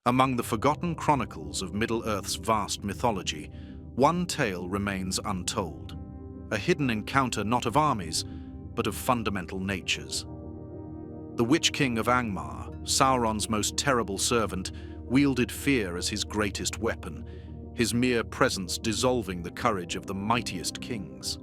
Among the forgotten chronicles of Middle-earth's vast mythology, one tale remains untold, a hidden encounter not of armies, but of fundamental natures. The Witch King of Angmar, Sauron's most terrible servant, wielded fear as his greatest weapon, his mere presence dissolving the courage of the mightiest kings.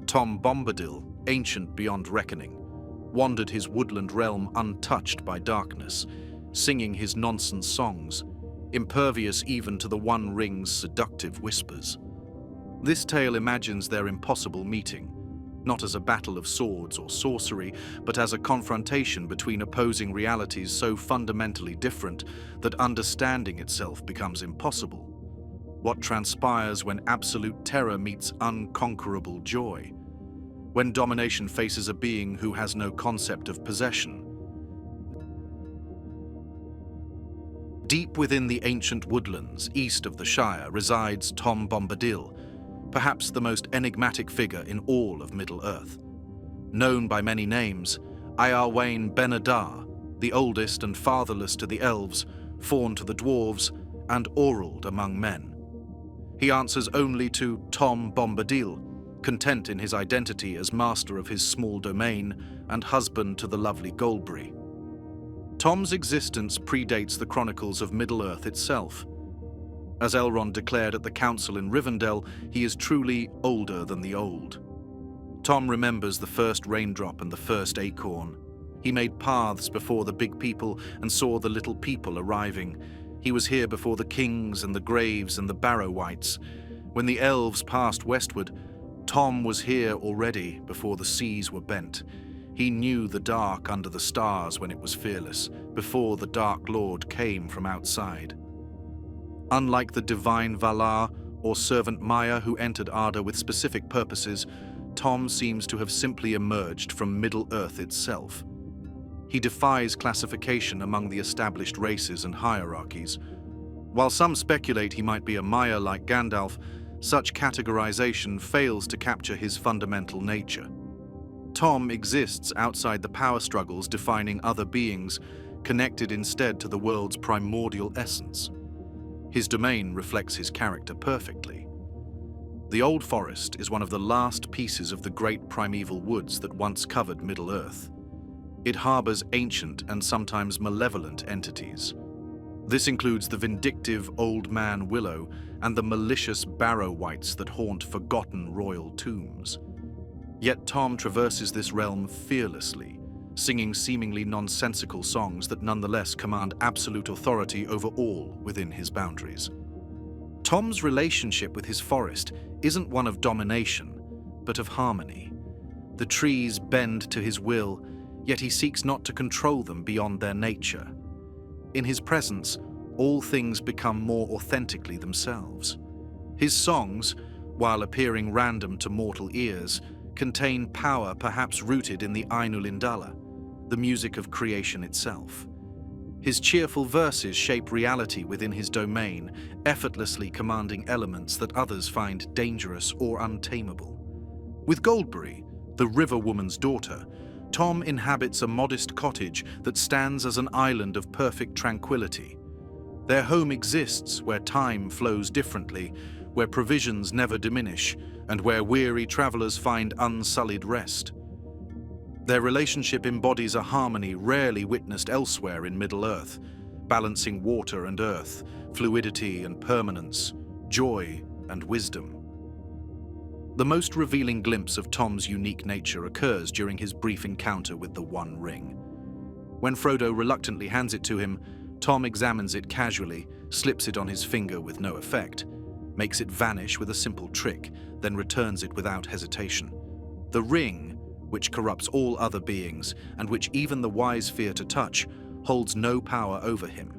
Tom Bombadil, ancient beyond reckoning, wandered his woodland realm untouched by darkness, singing his nonsense songs, impervious even to the One Ring's seductive whispers. This tale imagines their impossible meeting, not as a battle of swords or sorcery, but as a confrontation between opposing realities so fundamentally different that understanding itself becomes impossible. What transpires when absolute terror meets unconquerable joy? When domination faces a being who has no concept of possession? Deep within the ancient woodlands east of the Shire resides Tom Bombadil, perhaps the most enigmatic figure in all of Middle-earth. Known by many names, Iarwain Ben-Adar, the oldest and fatherless to the elves, fawn to the dwarves, and Aurald among men. He answers only to Tom Bombadil, content in his identity as master of his small domain and husband to the lovely Goldberry. Tom's existence predates the chronicles of Middle-earth itself. As Elrond declared at the council in Rivendell, he is truly older than the old. Tom remembers the first raindrop and the first acorn. He made paths before the big people and saw the little people arriving. He was here before the kings and the graves and the Barrow-wights. When the elves passed westward, Tom was here already before the seas were bent. He knew the dark under the stars when it was fearless, before the Dark Lord came from outside. Unlike the divine Valar or servant Maya who entered Arda with specific purposes, Tom seems to have simply emerged from Middle-earth itself. He defies classification among the established races and hierarchies. While some speculate he might be a Maya like Gandalf, such categorization fails to capture his fundamental nature. Tom exists outside the power struggles defining other beings, connected instead to the world's primordial essence. His domain reflects his character perfectly. The Old Forest is one of the last pieces of the great primeval woods that once covered Middle-earth. It harbors ancient and sometimes malevolent entities. This includes the vindictive Old Man Willow and the malicious Barrow-wights that haunt forgotten royal tombs. Yet Tom traverses this realm fearlessly, singing seemingly nonsensical songs that nonetheless command absolute authority over all within his boundaries. Tom's relationship with his forest isn't one of domination, but of harmony. The trees bend to his will, yet he seeks not to control them beyond their nature. In his presence, all things become more authentically themselves. His songs, while appearing random to mortal ears, contain power perhaps rooted in the Ainul Indala, the music of creation itself. His cheerful verses shape reality within his domain, effortlessly commanding elements that others find dangerous or untamable. With Goldberry, the river woman's daughter, Tom inhabits a modest cottage that stands as an island of perfect tranquility. Their home exists where time flows differently, where provisions never diminish, and where weary travelers find unsullied rest. Their relationship embodies a harmony rarely witnessed elsewhere in Middle-earth, balancing water and earth, fluidity and permanence, joy and wisdom. The most revealing glimpse of Tom's unique nature occurs during his brief encounter with the One Ring. When Frodo reluctantly hands it to him, Tom examines it casually, slips it on his finger with no effect, makes it vanish with a simple trick, then returns it without hesitation. The ring, which corrupts all other beings, and which even the wise fear to touch, holds no power over him.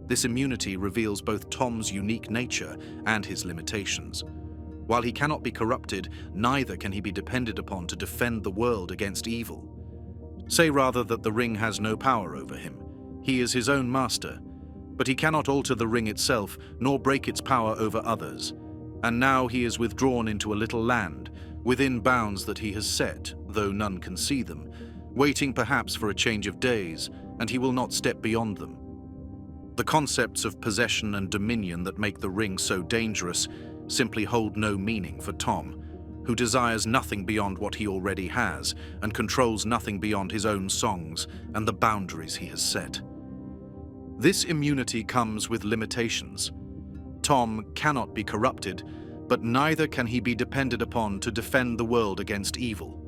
This immunity reveals both Tom's unique nature and his limitations. While he cannot be corrupted, neither can he be depended upon to defend the world against evil. Say rather that the ring has no power over him. He is his own master, but he cannot alter the ring itself, nor break its power over others. And now he is withdrawn into a little land, within bounds that he has set, though none can see them, waiting perhaps for a change of days, and he will not step beyond them. The concepts of possession and dominion that make the ring so dangerous simply hold no meaning for Tom, who desires nothing beyond what he already has and controls nothing beyond his own songs and the boundaries he has set. This immunity comes with limitations. Tom cannot be corrupted, but neither can he be depended upon to defend the world against evil.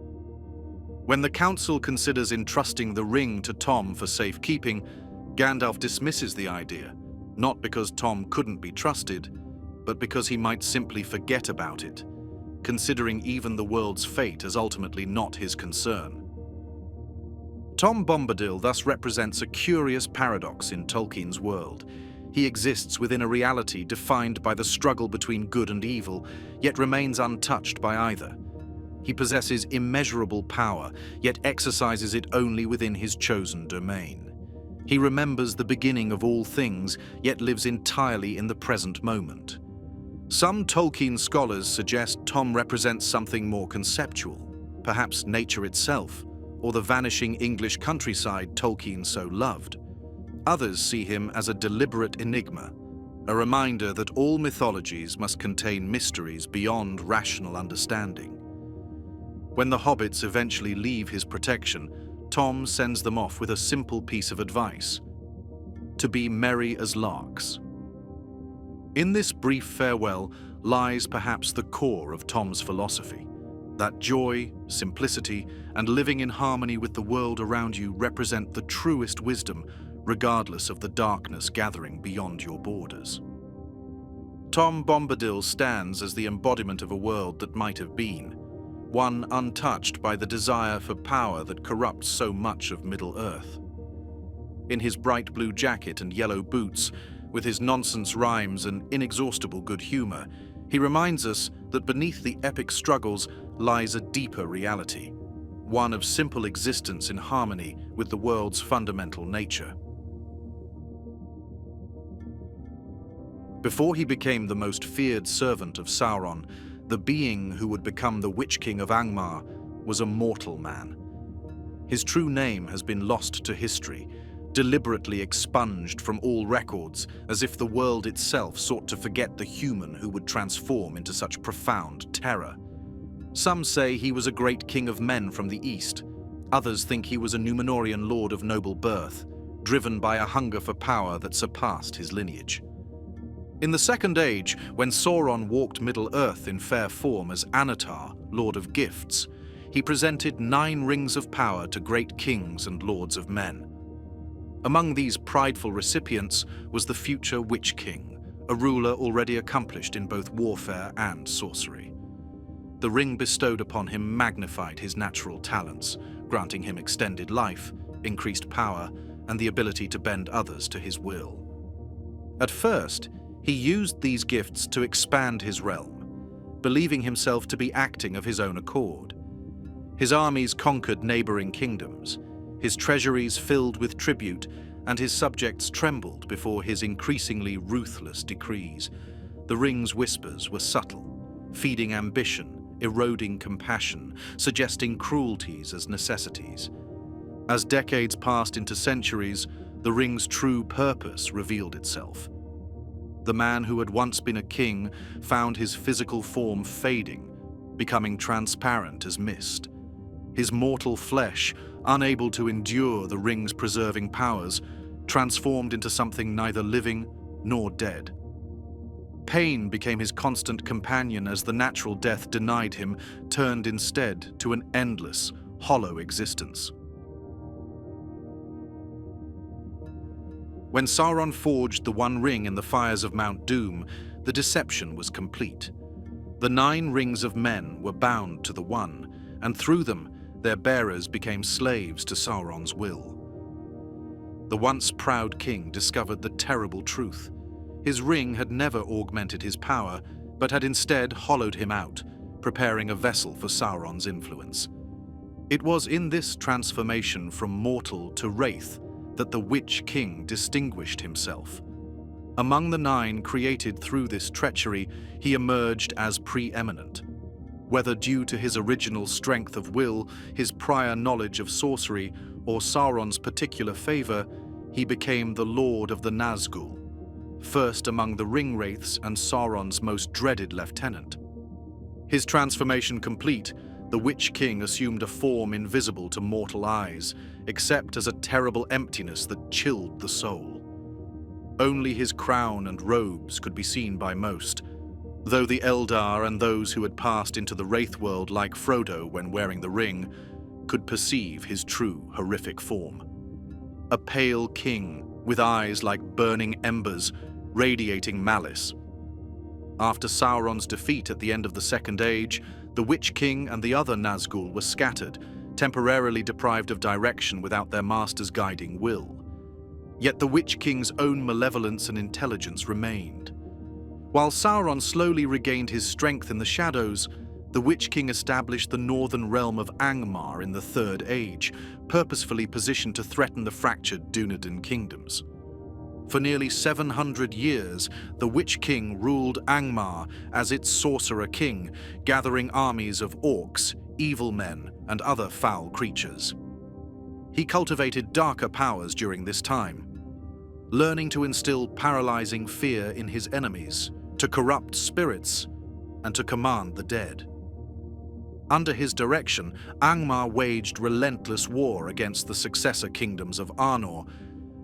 When the council considers entrusting the ring to Tom for safekeeping, Gandalf dismisses the idea, not because Tom couldn't be trusted, but because he might simply forget about it, considering even the world's fate as ultimately not his concern. Tom Bombadil thus represents a curious paradox in Tolkien's world. He exists within a reality defined by the struggle between good and evil, yet remains untouched by either. He possesses immeasurable power, yet exercises it only within his chosen domain. He remembers the beginning of all things, yet lives entirely in the present moment. Some Tolkien scholars suggest Tom represents something more conceptual, perhaps nature itself, or the vanishing English countryside Tolkien so loved. Others see him as a deliberate enigma, a reminder that all mythologies must contain mysteries beyond rational understanding. When the hobbits eventually leave his protection, Tom sends them off with a simple piece of advice: to be merry as larks. In this brief farewell lies perhaps the core of Tom's philosophy, that joy, simplicity, and living in harmony with the world around you represent the truest wisdom, regardless of the darkness gathering beyond your borders. Tom Bombadil stands as the embodiment of a world that might have been, one untouched by the desire for power that corrupts so much of Middle-earth. In his bright blue jacket and yellow boots, with his nonsense rhymes and inexhaustible good humor, he reminds us that beneath the epic struggles lies a deeper reality, one of simple existence in harmony with the world's fundamental nature. Before he became the most feared servant of Sauron, the being who would become the Witch King of Angmar was a mortal man. His true name has been lost to history, deliberately expunged from all records, as if the world itself sought to forget the human who would transform into such profound terror. Some say he was a great king of men from the east. Others think he was a Númenórean lord of noble birth, driven by a hunger for power that surpassed his lineage. In the Second Age, when Sauron walked Middle-earth in fair form as Anatar, Lord of Gifts, he presented 9 rings of power to great kings and lords of men. Among these prideful recipients was the future Witch King, a ruler already accomplished in both warfare and sorcery. The ring bestowed upon him magnified his natural talents, granting him extended life, increased power, and the ability to bend others to his will. At first, he used these gifts to expand his realm, believing himself to be acting of his own accord. His armies conquered neighboring kingdoms, his treasuries filled with tribute, and his subjects trembled before his increasingly ruthless decrees. The ring's whispers were subtle, feeding ambition, eroding compassion, suggesting cruelties as necessities. As decades passed into centuries, the ring's true purpose revealed itself. The man who had once been a king found his physical form fading, becoming transparent as mist. His mortal flesh, unable to endure the ring's preserving powers, transformed into something neither living nor dead. Pain became his constant companion as the natural death denied him turned instead to an endless, hollow existence. When Sauron forged the One Ring in the fires of Mount Doom, the deception was complete. The 9 rings of men were bound to the One, and through them, their bearers became slaves to Sauron's will. The once proud king discovered the terrible truth. His ring had never augmented his power, but had instead hollowed him out, preparing a vessel for Sauron's influence. It was in this transformation from mortal to wraith that the Witch King distinguished himself. Among the 9 created through this treachery, he emerged as preeminent. Whether due to his original strength of will, his prior knowledge of sorcery, or Sauron's particular favor, he became the Lord of the Nazgul, first among the Ringwraiths and Sauron's most dreaded lieutenant. His transformation complete, the Witch King assumed a form invisible to mortal eyes, except as a terrible emptiness that chilled the soul. Only his crown and robes could be seen by most, though the Eldar and those who had passed into the Wraith world like Frodo when wearing the ring could perceive his true horrific form. A pale king with eyes like burning embers, radiating malice. After Sauron's defeat at the end of the Second Age, the Witch King and the other Nazgul were scattered, temporarily deprived of direction without their master's guiding will. Yet the Witch King's own malevolence and intelligence remained. While Sauron slowly regained his strength in the shadows, the Witch King established the northern realm of Angmar in the Third Age, purposefully positioned to threaten the fractured Dunedain kingdoms. For nearly 700 years, the Witch King ruled Angmar as its sorcerer king, gathering armies of orcs, evil men, and other foul creatures. He cultivated darker powers during this time, learning to instill paralyzing fear in his enemies, to corrupt spirits, and to command the dead. Under his direction, Angmar waged relentless war against the successor kingdoms of Arnor,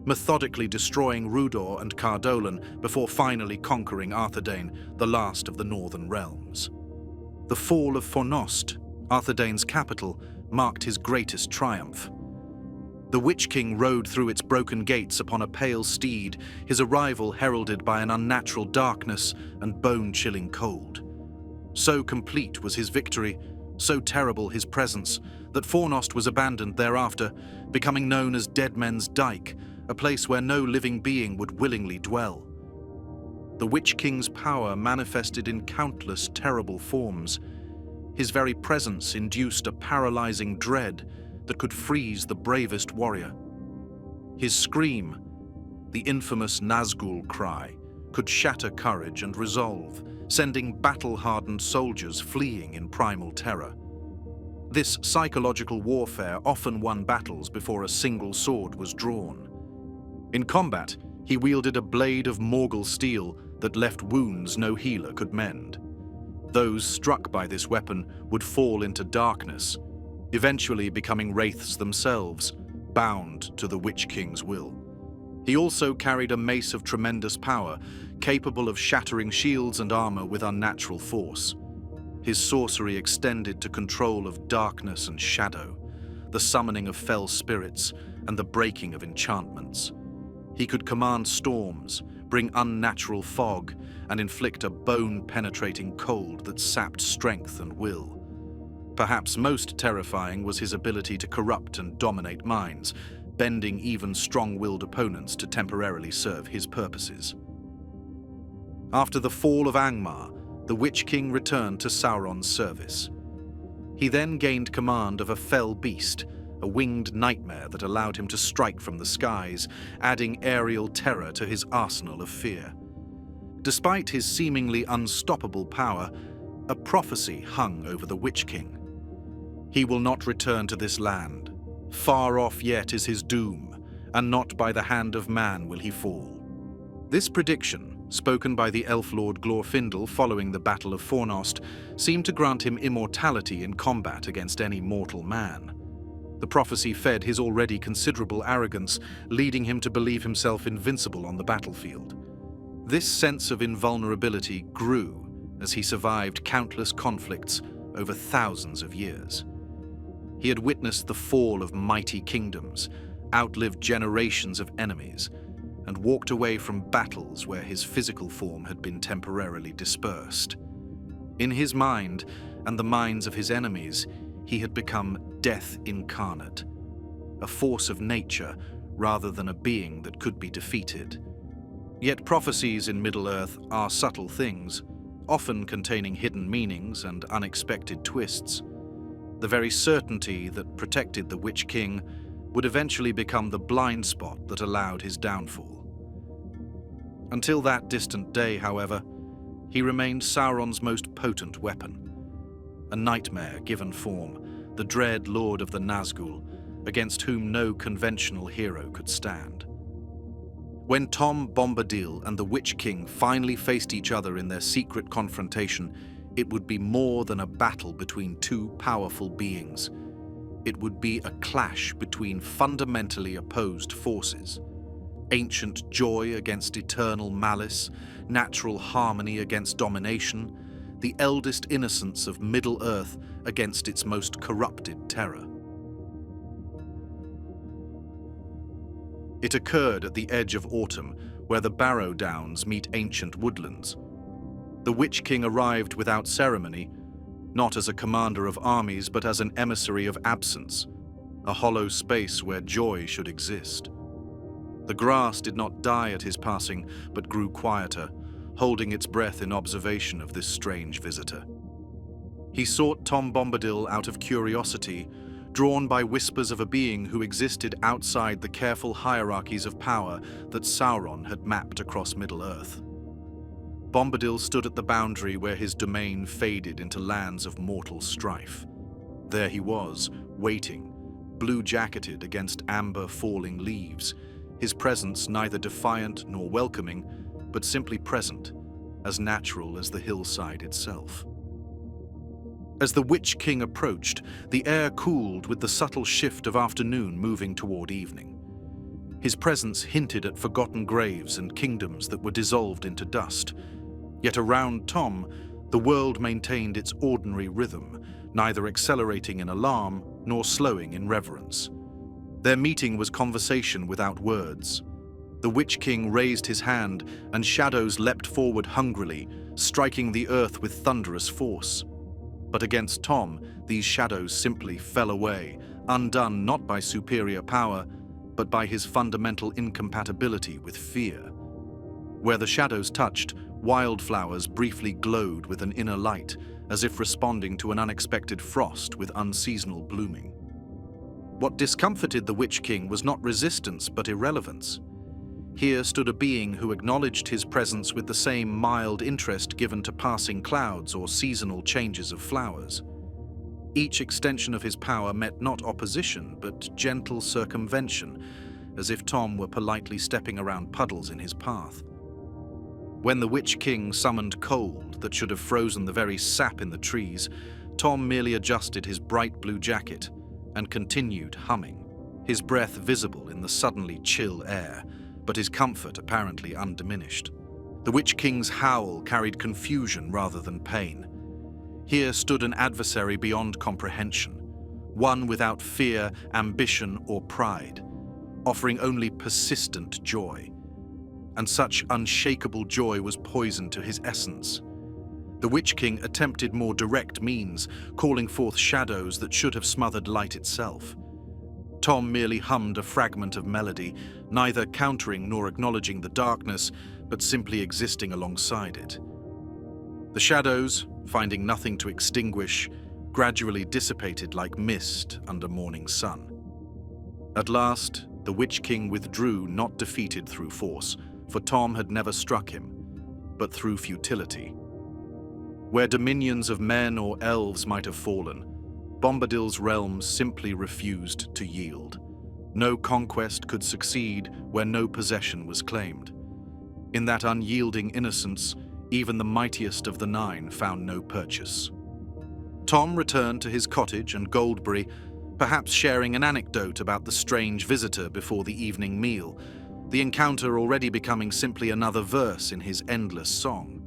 methodically destroying Rudor and Cardolan before finally conquering Arthedain, the last of the northern realms. The fall of Fornost, Arthedain's capital, marked his greatest triumph. The Witch King rode through its broken gates upon a pale steed, his arrival heralded by an unnatural darkness and bone-chilling cold. So complete was his victory, so terrible his presence, that Fornost was abandoned thereafter, becoming known as Dead Men's Dyke, a place where no living being would willingly dwell. The Witch King's power manifested in countless terrible forms. His very presence induced a paralyzing dread that could freeze the bravest warrior. His scream, the infamous Nazgul cry, could shatter courage and resolve, sending battle-hardened soldiers fleeing in primal terror. This psychological warfare often won battles before a single sword was drawn. In combat, he wielded a blade of Morgul steel that left wounds no healer could mend. Those struck by this weapon would fall into darkness, eventually becoming wraiths themselves, bound to the Witch King's will. He also carried a mace of tremendous power, capable of shattering shields and armor with unnatural force. His sorcery extended to control of darkness and shadow, the summoning of fell spirits, and the breaking of enchantments. He could command storms, bring unnatural fog, and inflict a bone-penetrating cold that sapped strength and will. Perhaps most terrifying was his ability to corrupt and dominate minds, bending even strong-willed opponents to temporarily serve his purposes. After the fall of Angmar, the Witch King returned to Sauron's service. He then gained command of a fell beast, a winged nightmare that allowed him to strike from the skies, adding aerial terror to his arsenal of fear. Despite his seemingly unstoppable power, a prophecy hung over the Witch King. He will not return to this land. Far off yet is his doom, and not by the hand of man will he fall. This prediction, spoken by the elf lord Glorfindel following the Battle of Fornost, seemed to grant him immortality in combat against any mortal man. The prophecy fed his already considerable arrogance, leading him to believe himself invincible on the battlefield. This sense of invulnerability grew as he survived countless conflicts over thousands of years. He had witnessed the fall of mighty kingdoms, outlived generations of enemies, and walked away from battles where his physical form had been temporarily dispersed. In his mind, and the minds of his enemies, he had become death incarnate, a force of nature rather than a being that could be defeated. Yet prophecies in Middle-earth are subtle things, often containing hidden meanings and unexpected twists. The very certainty that protected the Witch King would eventually become the blind spot that allowed his downfall. Until that distant day, however, he remained Sauron's most potent weapon. A nightmare given form, the dread lord of the Nazgul, against whom no conventional hero could stand. When Tom Bombadil and the Witch King finally faced each other in their secret confrontation, it would be more than a battle between two powerful beings. It would be a clash between fundamentally opposed forces. Ancient joy against eternal malice, natural harmony against domination, the eldest innocence of Middle-earth against its most corrupted terror. It occurred at the edge of autumn, where the Barrow Downs meet ancient woodlands. The Witch King arrived without ceremony, not as a commander of armies, but as an emissary of absence, a hollow space where joy should exist. The grass did not die at his passing, but grew quieter, holding its breath in observation of this strange visitor. He sought Tom Bombadil out of curiosity, drawn by whispers of a being who existed outside the careful hierarchies of power that Sauron had mapped across Middle-earth. Bombadil stood at the boundary where his domain faded into lands of mortal strife. There he was, waiting, blue-jacketed against amber falling leaves, his presence neither defiant nor welcoming, but simply present, as natural as the hillside itself. As the Witch King approached, the air cooled with the subtle shift of afternoon moving toward evening. His presence hinted at forgotten graves and kingdoms that were dissolved into dust. Yet around Tom, the world maintained its ordinary rhythm, neither accelerating in alarm nor slowing in reverence. Their meeting was conversation without words. The Witch King raised his hand, and shadows leapt forward hungrily, striking the earth with thunderous force. But against Tom, these shadows simply fell away, undone not by superior power, but by his fundamental incompatibility with fear. Where the shadows touched, wildflowers briefly glowed with an inner light, as if responding to an unexpected frost with unseasonal blooming. What discomforted the Witch King was not resistance, but irrelevance. Here stood a being who acknowledged his presence with the same mild interest given to passing clouds or seasonal changes of flowers. Each extension of his power met not opposition, but gentle circumvention, as if Tom were politely stepping around puddles in his path. When the Witch King summoned cold that should have frozen the very sap in the trees, Tom merely adjusted his bright blue jacket and continued humming, his breath visible in the suddenly chill air, but his comfort apparently undiminished. The Witch King's howl carried confusion rather than pain. Here stood an adversary beyond comprehension, one without fear, ambition, or pride, offering only persistent joy. And such unshakable joy was poison to his essence. The Witch King attempted more direct means, calling forth shadows that should have smothered light itself. Tom merely hummed a fragment of melody, neither countering nor acknowledging the darkness, but simply existing alongside it. The shadows, finding nothing to extinguish, gradually dissipated like mist under morning sun. At last, the Witch King withdrew, not defeated through force, for Tom had never struck him, but through futility. Where dominions of men or elves might have fallen, Bombadil's realms simply refused to yield. No conquest could succeed where no possession was claimed. In that unyielding innocence, even the mightiest of the nine found no purchase. Tom returned to his cottage and Goldberry, perhaps sharing an anecdote about the strange visitor before the evening meal, the encounter already becoming simply another verse in his endless song.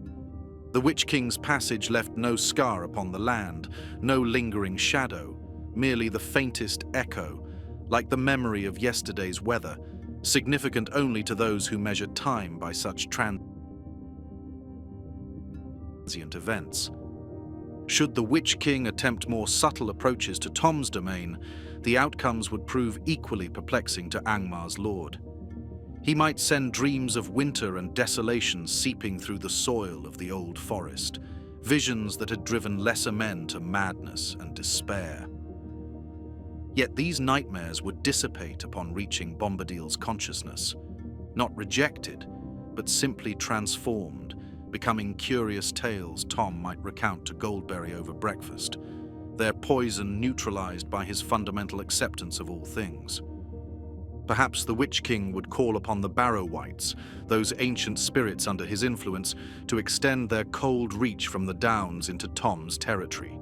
The Witch King's passage left no scar upon the land, no lingering shadow, merely the faintest echo, like the memory of yesterday's weather, significant only to those who measure time by such transient events. Should the Witch King attempt more subtle approaches to Tom's domain, the outcomes would prove equally perplexing to Angmar's lord. He might send dreams of winter and desolation seeping through the soil of the old forest, visions that had driven lesser men to madness and despair. Yet these nightmares would dissipate upon reaching Bombadil's consciousness, not rejected, but simply transformed, becoming curious tales Tom might recount to Goldberry over breakfast, their poison neutralized by his fundamental acceptance of all things. Perhaps the Witch King would call upon the Barrow-wights, those ancient spirits under his influence, to extend their cold reach from the Downs into Tom's territory.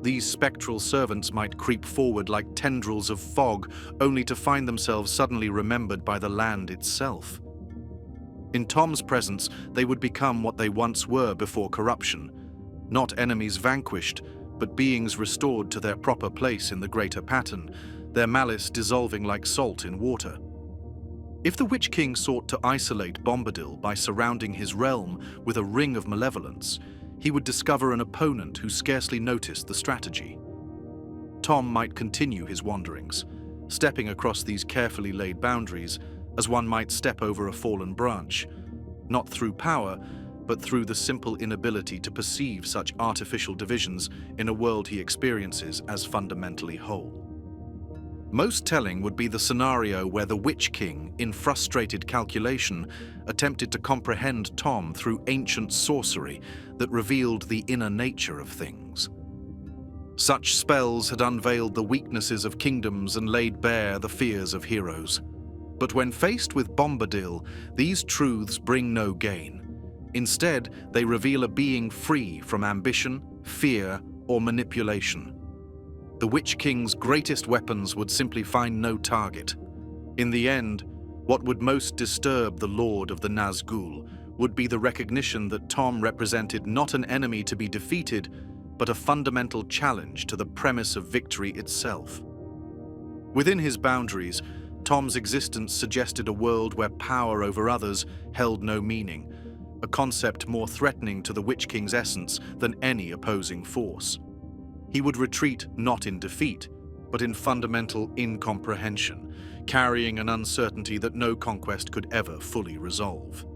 These spectral servants might creep forward like tendrils of fog, only to find themselves suddenly remembered by the land itself. In Tom's presence, they would become what they once were before corruption, not enemies vanquished, but beings restored to their proper place in the greater pattern, their malice dissolving like salt in water. If the Witch King sought to isolate Bombadil by surrounding his realm with a ring of malevolence, he would discover an opponent who scarcely noticed the strategy. Tom might continue his wanderings, stepping across these carefully laid boundaries as one might step over a fallen branch, not through power, but through the simple inability to perceive such artificial divisions in a world he experiences as fundamentally whole. Most telling would be the scenario where the Witch King, in frustrated calculation, attempted to comprehend Tom through ancient sorcery that revealed the inner nature of things. Such spells had unveiled the weaknesses of kingdoms and laid bare the fears of heroes. But when faced with Bombadil, these truths bring no gain. Instead, they reveal a being free from ambition, fear, or manipulation. The Witch King's greatest weapons would simply find no target. In the end, what would most disturb the Lord of the Nazgul would be the recognition that Tom represented not an enemy to be defeated, but a fundamental challenge to the premise of victory itself. Within his boundaries, Tom's existence suggested a world where power over others held no meaning, a concept more threatening to the Witch King's essence than any opposing force. He would retreat not in defeat, but in fundamental incomprehension, carrying an uncertainty that no conquest could ever fully resolve.